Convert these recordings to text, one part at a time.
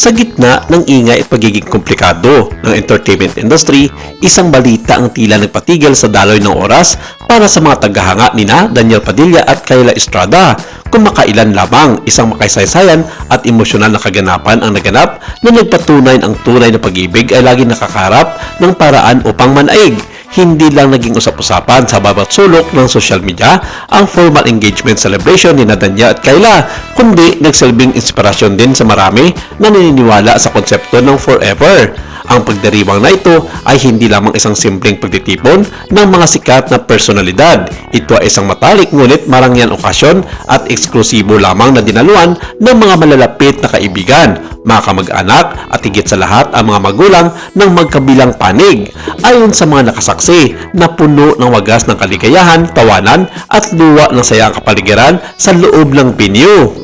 Sa gitna ng ingay at pagiging komplikado ng entertainment industry, isang balita ang tila nagpatigil sa daloy ng oras para sa mga tagahanga nina Daniel Padilla at Kyla Estrada. Kung makailan lamang isang makaysaysayan at emosyonal na kaganapan ang naganap na nagpatunay ang tunay na pag-ibig ay lagi nakakarap ng paraan upang manaig. Hindi lang naging usap-usapan sa bawat sulok ng social media ang formal engagement celebration ni Daniel at Kyla, kundi nagsilbing inspirasyon din sa marami na naniniwala sa konsepto ng forever. Ang pagdiriwang na ito ay hindi lamang isang simpleng pagtitipon ng mga sikat na personalidad. Ito ay isang matalik ngunit marangyan okasyon at eksklusibo lamang na dinaluan ng mga malalapit na kaibigan, mga kamag-anak at higit sa lahat ang mga magulang ng magkabilang panig. Ayon sa mga nakasaksi na puno ng wagas ng kaligayahan, tawanan at luwa ng sayang kapaligiran sa loob ng venue.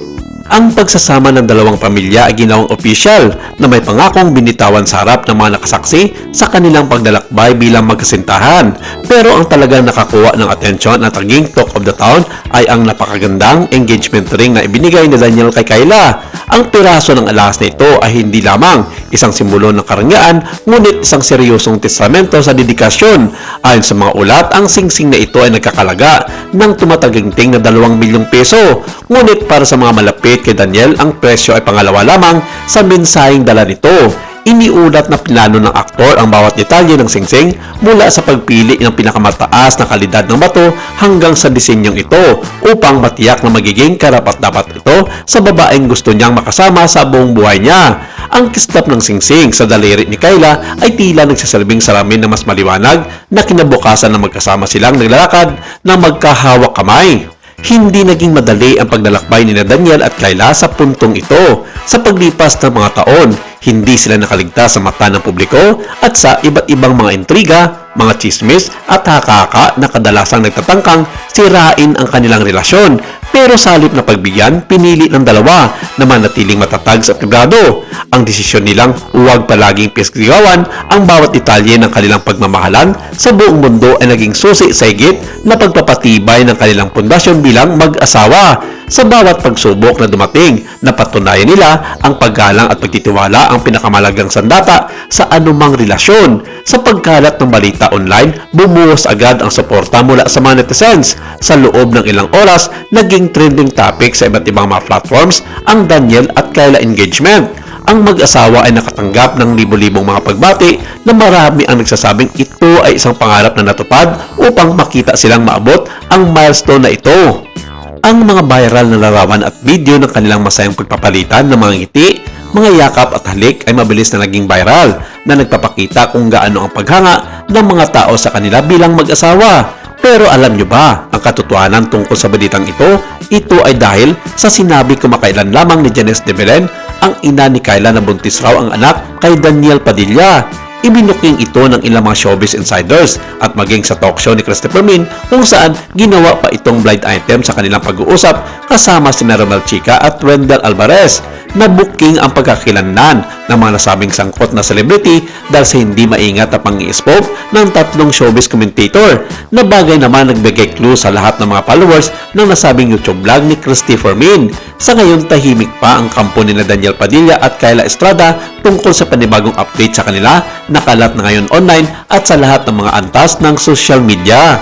Ang pagsasama ng dalawang pamilya ay ginawang opisyal na may pangakong binitawan sa harap ng mga nakasaksi sa kanilang paglalakbay bilang magkasintahan. Pero ang talagang nakakuha ng atensyon at naging talk of the town ay ang napakagandang engagement ring na ibinigay ni Daniel kay Kyla. Ang piraso ng alahas na ito ay hindi lamang isang simbolo ng karangyaan, ngunit isang seryosong testamento sa dedikasyon. Ayon sa mga ulat, ang singsing na ito ay nagkakalaga ng tumataginting na 2 milyong peso. Ngunit para sa mga malapit kay Daniel, ang presyo ay pangalawa lamang sa mensaheng dala nito. Iniulat na plano ng aktor ang bawat detalye ng singsing mula sa pagpili ng pinakamataas na kalidad ng bato hanggang sa disenyong ito upang matiyak na magiging karapat-dapat ito sa babaeng gusto niyang makasama sa buong buhay niya. Ang kislap ng singsing sa daliri ni Kyla ay tila nagsasalbing salamin na mas maliwanag na kinabukasan na magkasama silang naglalakad na magkahawak kamay. Hindi naging madali ang paglalakbay ni Daniel at Kyla sa puntong ito. Sa paglipas ng mga taon, hindi sila nakaligtas sa mata ng publiko at sa iba't ibang mga intriga, mga chismis at haka-haka na kadalasang nagtatangkang sirain ang kanilang relasyon. Pero sa halip na pagbigyan, pinili ng dalawa na manatiling matatag sa pribado. Ang desisyon nilang huwag palaging pisligawan ang bawat detalye ng kanilang pagmamahalan sa buong mundo ay naging susi sa higit na pagpapatibay ng kanilang pundasyon bilang mag-asawa. Sa bawat pagsubok na dumating, napatunayan nila ang paggalang at pagtitiwala ang pinakamalagang sandata sa anumang relasyon. Sa pagkalat ng balita online, bumuhos agad ang suporta mula sa mga netizens. Sa loob ng ilang oras, naging trending topic sa iba't ibang mga platforms ang Daniel at Kyla engagement. Ang mag-asawa ay nakatanggap ng libo-libong mga pagbati na marami ang nagsasabing ito ay isang pangarap na natupad upang makita silang maabot ang milestone na ito. Ang mga viral na larawan at video ng kanilang masayang pagpapalitan ng mga ngiti, mga yakap at halik ay mabilis na naging viral na nagpapakita kung gaano ang paghanga ng mga tao sa kanila bilang mag-asawa. Pero alam nyo ba ang katotohanan tungkol sa balitang ito? Ito ay dahil sa sinabi kumakailan lamang ni Janice de Belen, ang ina ni Kyla na buntis raw ang anak kay Daniel Padilla. Ibinuking ito ng ilang mga showbiz insiders at maging sa talk show ni Christopher Min kung saan ginawa pa itong blind item sa kanilang pag-uusap kasama si Romel Chica at Wendell Alvarez. Nabuking ang pagkakilanlan ng mga nasabing sangkot na celebrity dahil sa hindi maingat na pang-i-spoke ng 3 showbiz commentator na bagay naman nagbigay clue sa lahat ng mga followers ng nasabing YouTube vlog ni Christopher Min. Sa ngayon, tahimik pa ang kampo ni Daniel Padilla at Kyla Estrada tungkol sa panibagong update sa kanila, nakalat na ngayon online at sa lahat ng mga antas ng social media.